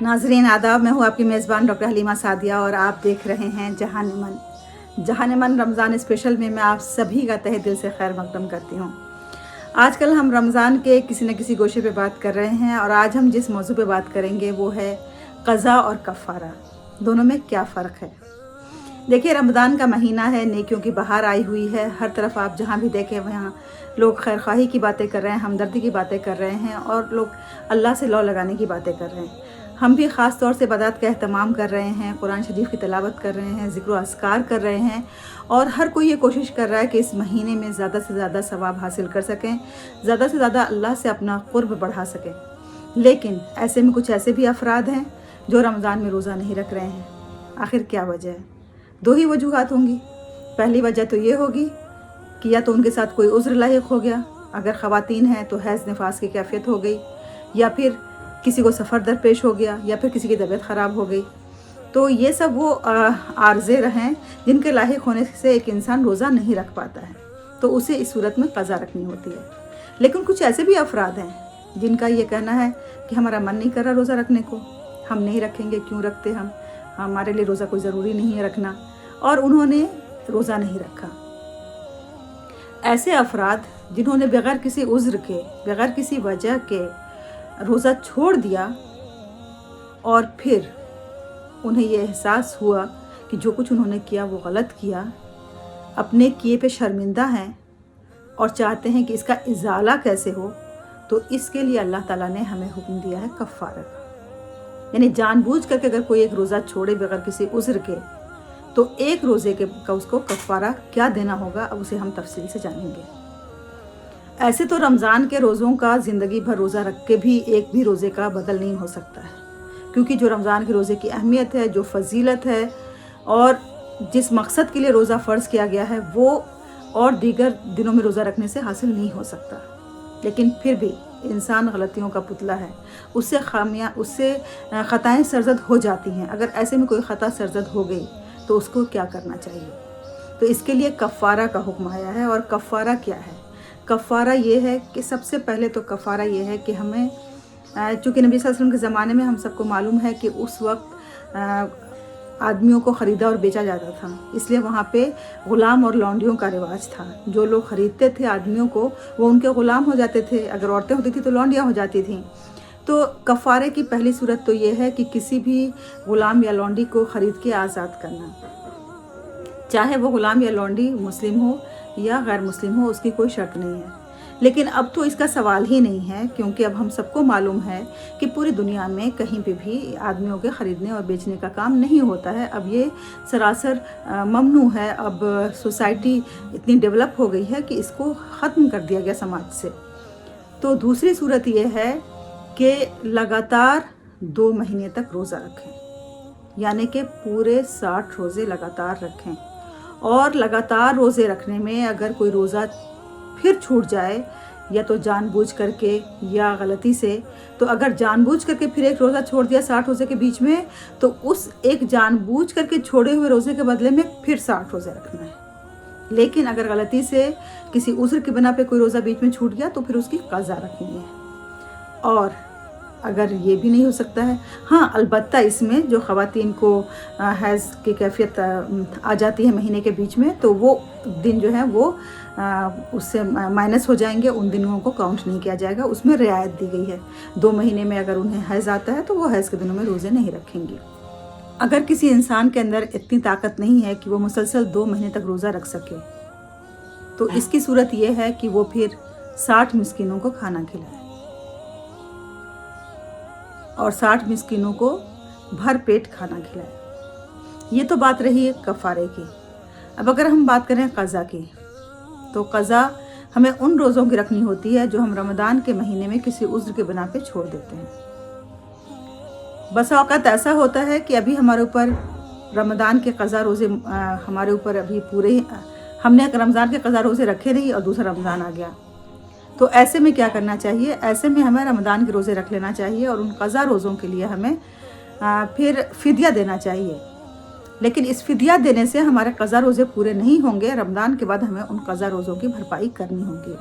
नाज़रीन आदाब, मैं हूँ आपकी मेज़बान डॉक्टर हलीमा सादिया और आप देख रहे हैं जहान मन। जहान मन रमज़ान स्पेशल में मैं आप सभी का तहे दिल से खैर मकदम करती हूँ। आजकल हम रमज़ान के किसी न किसी गोशे पे बात कर रहे हैं और आज हम जिस मौजू पे बात करेंगे वो है क़ज़ा और कफ़ारा, दोनों में क्या फ़र्क है। देखिए, रमज़ान का महीना है, नेकियों की बहार आई हुई है। हर तरफ आप जहाँ भी देखें वहाँ लोग खैरख्वाही की बातें कर रहे हैं, हमदर्दी की बातें कर रहे हैं और लोग अल्लाह से लौ लगाने की बातें कर रहे हैं। हम भी ख़ास तौर से इबादत का एहतमाम कर रहे हैं, कुरान शरीफ की तिलावत कर रहे हैं, ज़िक्र अस्कार कर रहे हैं और हर कोई ये कोशिश कर रहा है कि इस महीने में ज़्यादा से ज़्यादा सवाब हासिल कर सकें, ज़्यादा से ज़्यादा अल्लाह से अपना क़ुर्ब बढ़ा सकें। लेकिन ऐसे में कुछ ऐसे भी अफराद हैं जो रमज़ान में रोज़ा नहीं रख रहे हैं। आखिर क्या वजह है? दो ही वजूहात होंगी। पहली वजह तो ये होगी कि या तो उनके साथ कोई उज़्र लाहिक हो गया, अगर ख़वातीन हैं तो हैज़ निफास की कैफियत हो गई, या फिर किसी को सफ़र दरपेश हो गया, या फिर किसी की तबीयत ख़राब हो गई। तो ये सब वो आर्ज़े हैं जिनके लाहिक होने से एक इंसान रोज़ा नहीं रख पाता है, तो उसे इस सूरत में क़ज़ा रखनी होती है। लेकिन कुछ ऐसे भी अफराद हैं जिनका ये कहना है कि हमारा मन नहीं कर रहा रोज़ा रखने को, हम नहीं रखेंगे, क्यों रखते हम, हमारे लिए रोज़ा कोई ज़रूरी नहीं है रखना, और उन्होंने रोज़ा नहीं रखा। ऐसे अफराद जिन्होंने बग़ैर किसी उज़्र के, बग़ैर किसी वजह के रोज़ा छोड़ दिया और फिर उन्हें ये एहसास हुआ कि जो कुछ उन्होंने किया वो गलत किया, अपने किए पे शर्मिंदा हैं और चाहते हैं कि इसका इज़ाला कैसे हो, तो इसके लिए अल्लाह ताला ने हमें हुक्म दिया है कफ़ारा का। यानी जानबूझ करके अगर कोई एक रोज़ा छोड़े बग़ैर किसी उज़्र के, तो एक रोज़े का उसको कफ़ारा क्या देना होगा, अब उसे हम तफसील से जानेंगे। ऐसे तो रमज़ान के रोज़ों का ज़िंदगी भर रोज़ा रख के भी एक भी रोज़े का बदल नहीं हो सकता है, क्योंकि जो रमज़ान के रोज़े की अहमियत है, जो फजीलत है और जिस मकसद के लिए रोज़ा फ़र्ज़ किया गया है, वो और दीगर दिनों में रोज़ा रखने से हासिल नहीं हो सकता। लेकिन फिर भी इंसान गलतियों का पुतला है, उससे ख़ताएँ सरज़द हो जाती हैं। अगर ऐसे में कोई ख़ता सरज़द हो गई तो उसको क्या करना चाहिए? तो इसके लिए कफ़ारा का हुक्म आया है। और कफ़ारा क्या है? कफ़ारा ये है कि सबसे पहले तो कफ़ारा ये है कि हमें, चूँकि नबी सल्लल्लाहु अलैहि वसल्लम के ज़माने में हम सबको मालूम है कि उस वक्त आदमियों को ख़रीदा और बेचा जाता था, इसलिए वहाँ पे ग़ुलाम और लौंडियों का रिवाज था। जो लोग ख़रीदते थे आदमियों को, वो उनके ग़ुलाम हो जाते थे, अगर औरतें होती थी तो लौंडियाँ हो जाती थीं। तो कफ़ारे की पहली सूरत तो ये है कि किसी भी ग़ुलाम या लौंडी को ख़रीद के आज़ाद करना, चाहे वो ग़ुलाम या लौंडी मुस्लिम हो या गैर मुस्लिम हो, उसकी कोई शर्त नहीं है। लेकिन अब तो इसका सवाल ही नहीं है, क्योंकि अब हम सबको मालूम है कि पूरी दुनिया में कहीं पे भी आदमियों के ख़रीदने और बेचने का काम नहीं होता है। अब ये सरासर ममनू है। अब सोसाइटी इतनी डेवलप हो गई है कि इसको ख़त्म कर दिया गया समाज से। तो दूसरी सूरत ये है कि लगातार 2 महीने तक रोज़ा रखें, यानी कि पूरे 60 रोज़े लगातार रखें। और लगातार रोज़े रखने में अगर कोई रोज़ा फिर छूट जाए, या तो जानबूझ करके या गलती से, तो अगर जानबूझ करके फिर एक रोज़ा छोड़ दिया 60 रोज़े के बीच में, तो उस एक जानबूझ करके छोड़े हुए रोज़े के बदले में फिर 60 रोज़े रखना है। लेकिन अगर गलती से किसी उज़्र की बिना पे कोई रोज़ा बीच में छूट गया तो फिर उसकी क़ज़ा रखनी है। और अगर ये भी नहीं हो सकता है, हाँ, अलबत्ता इसमें जो ख़वातीन को हैज़ की कैफियत आ जाती है महीने के बीच में, तो वो दिन जो है वो उससे माइनस हो जाएंगे, उन दिनों को काउंट नहीं किया जाएगा, उसमें रियायत दी गई है। 2 महीने में अगर उन्हें हैज़ आता है तो वो हैज़ के दिनों में रोज़े नहीं रखेंगी। अगर किसी इंसान के अंदर इतनी ताकत नहीं है कि वो मुसलसल 2 महीने तक रोज़ा रख सके, तो इसकी सूरत ये है कि वो फिर 60 मिस्कीनों को खाना खिलाए और 60 मिस्कीनों को भर पेट खाना खिलाए। ये तो बात रही है कफ़ारे की। अब अगर हम बात करें क़ज़ा की, तो क़ज़ा हमें उन रोज़ों की रखनी होती है जो हम रमज़ान के महीने में किसी उज़्र के बिना पे छोड़ देते हैं। बसा औक़ात ऐसा होता है कि अभी हमारे ऊपर रमज़ान के क़ज़ा रोज़े हमारे ऊपर अभी पूरे ही, हमने रमज़ान के क़ज़ा रोज़े रखे नहीं और दूसरा रमज़ान आ गया, तो ऐसे में क्या करना चाहिए? ऐसे में हमें रमज़ान के रोज़े रख लेना चाहिए और उन क़ज़ा रोज़ों के लिए हमें फिर फ़िदिया देना चाहिए। لیکن اس فدیہ دینے سے ہمارے قضا روزے پورے نہیں ہوں گے، رمضان کے بعد ہمیں ان قضا روزوں کی بھرپائی کرنی ہوگی۔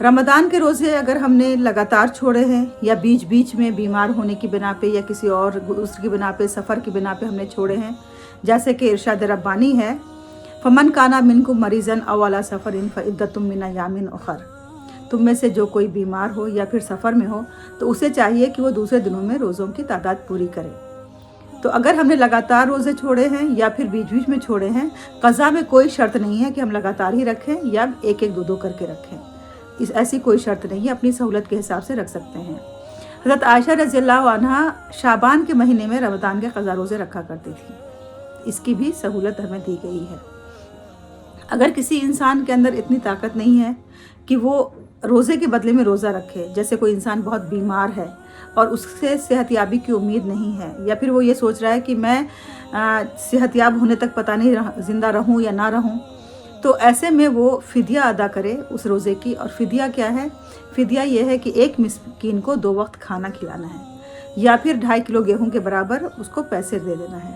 رمضان کے روزے اگر ہم نے لگاتار چھوڑے ہیں یا بیچ بیچ میں بیمار ہونے کی بنا پہ یا کسی اور اس کی بنا پہ، سفر کی بنا پہ ہم نے چھوڑے ہیں، جیسے کہ ارشاد ربانی ہے فمن کانا منکم مریضا او علی سفر فعدۃ من ایام اخر، تم میں سے جو کوئی بیمار ہو یا پھر سفر میں ہو تو اسے چاہیے کہ وہ دوسرے دنوں میں روزوں کی تعداد پوری کرے۔ تو اگر ہم نے لگاتار روزے چھوڑے ہیں یا پھر بیچ بیچ میں چھوڑے ہیں، قضا میں کوئی شرط نہیں ہے کہ ہم لگاتار ہی رکھیں یا ایک ایک دو کر کے رکھیں، ایسی کوئی شرط نہیں ہے، اپنی سہولت کے حساب سے رکھ سکتے ہیں۔ حضرت عائشہ رضی اللہ عنہا شعبان کے مہینے میں رمضان کے قضا روزے رکھا کرتی تھی، اس کی بھی سہولت ہمیں دی گئی ہے۔ اگر کسی انسان کے اندر اتنی طاقت نہیں ہے کہ وہ روزے کے بدلے میں روزہ رکھے، جیسے کوئی انسان بہت بیمار ہے اور اس سے صحت یابی کی امید نہیں ہے، یا پھر وہ یہ سوچ رہا ہے کہ میں صحت یاب ہونے تک پتہ نہیں زندہ رہوں یا نہ رہوں، تو ایسے میں وہ فدیہ ادا کرے اس روزے کی۔ اور فدیہ کیا ہے؟ فدیہ یہ ہے کہ ایک مسکین کو 2 وقت کھانا کھلانا ہے، یا پھر 2.5 کلو گیہوں کے برابر اس کو پیسے دے دینا ہے۔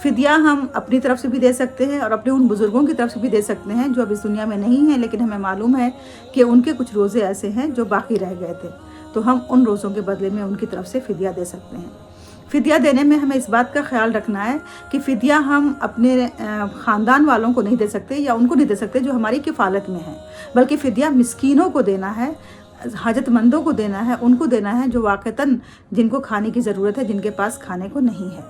فدیہ ہم اپنی طرف سے بھی دے سکتے ہیں اور اپنے ان بزرگوں کی طرف سے بھی دے سکتے ہیں جو اب اس دنیا میں نہیں ہیں، لیکن ہمیں معلوم ہے کہ ان کے کچھ روزے ایسے ہیں جو باقی رہ گئے تھے، تو ہم ان روزوں کے بدلے میں ان کی طرف سے فدیہ دے سکتے ہیں۔ فدیہ دینے میں ہمیں اس بات کا خیال رکھنا ہے کہ فدیہ ہم اپنے خاندان والوں کو نہیں دے سکتے یا ان کو نہیں دے سکتے جو ہماری کفالت میں ہیں، بلکہ فدیہ مسکینوں کو دینا ہے، حاجت مندوں کو دینا ہے، ان کو دینا ہے جو واقعتاً جن کو کھانے کی ضرورت ہے، جن کے پاس کھانے کو نہیں ہے۔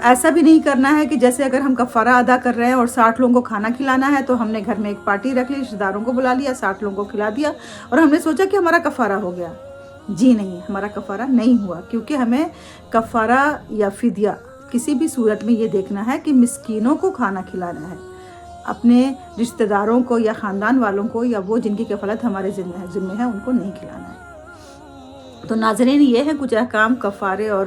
ایسا بھی نہیں کرنا ہے کہ جیسے اگر ہم کفارہ ادا کر رہے ہیں اور 60 لوگوں کو کھانا کھلانا ہے تو ہم نے گھر میں ایک پارٹی رکھ لی، رشتہ داروں کو بلا لیا، 60 لوگوں کو کھلا دیا اور ہم نے سوچا کہ ہمارا کفارہ ہو گیا۔ جی نہیں، ہمارا کفارہ نہیں ہوا، کیونکہ ہمیں کفارہ یا فدیہ کسی بھی صورت میں یہ دیکھنا ہے کہ مسکینوں کو کھانا کھلانا ہے، اپنے رشتہ داروں کو یا خاندان والوں کو یا وہ جن کی کفالت ہمارے ذمہ ہے ان کو نہیں کھلانا ہے۔ تو ناظرین، یہ ہیں کچھ احکام کفارے اور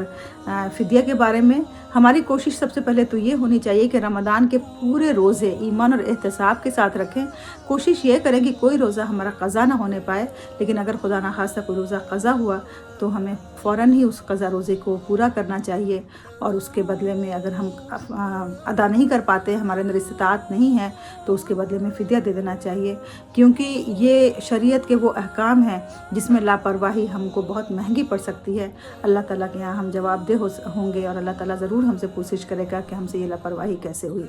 فدیہ کے بارے میں۔ ہماری کوشش سب سے پہلے تو یہ ہونی چاہیے کہ رمضان کے پورے روزے ایمان اور احتساب کے ساتھ رکھیں۔ کوشش یہ کریں کہ کوئی روزہ ہمارا قضا نہ ہونے پائے، لیکن اگر خدا نخواستہ کوئی روزہ قضا ہوا تو ہمیں فوراً ہی اس قضا روزے کو پورا کرنا چاہیے، اور اس کے بدلے میں اگر ہم ادا نہیں کر پاتے، ہمارے اندر استطاعت نہیں ہے، تو اس کے بدلے میں فدیہ دے دینا چاہیے، کیونکہ یہ شریعت کے وہ احکام ہیں جس میں لاپرواہی ہم کو بہت مہنگی پڑ سکتی ہے۔ اللہ تعالیٰ کے یہاں ہم جواب دہ ہوں گے اور اللہ تعالیٰ ضرور ہم سے پوچھ کرے گا کہ ہم سے یہ لاپرواہی کیسے ہوئی۔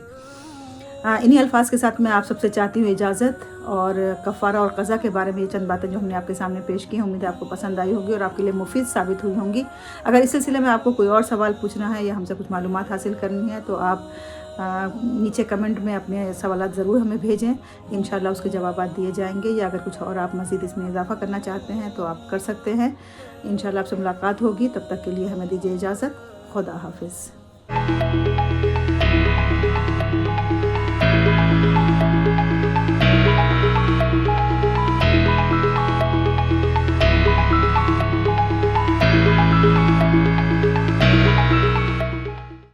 انہی الفاظ کے ساتھ میں آپ سب سے چاہتی ہوں اجازت، اور کفارہ اور قضا کے بارے میں یہ چند باتیں جو ہم نے آپ کے سامنے پیش کی ہیں، امید ہے آپ کو پسند آئی ہوگی اور آپ کے لیے مفید ثابت ہوئی ہوں گی۔ اگر اس سلسلے میں آپ کو کوئی اور سوال پوچھنا ہے یا ہم سے کچھ معلومات حاصل کرنی ہے تو آپ نیچے کمنٹ میں اپنے سوالات ضرور ہمیں بھیجیں، انشاءاللہ اس کے جوابات دیے جائیں گے، یا اگر کچھ اور آپ مزید اس میں اضافہ کرنا چاہتے ہیں تو آپ کر سکتے ہیں۔ انشاءاللہ آپ سے ملاقات ہوگی، تب تک کے لیے ہمیں دیجیے اجازت۔ خدا حافظ۔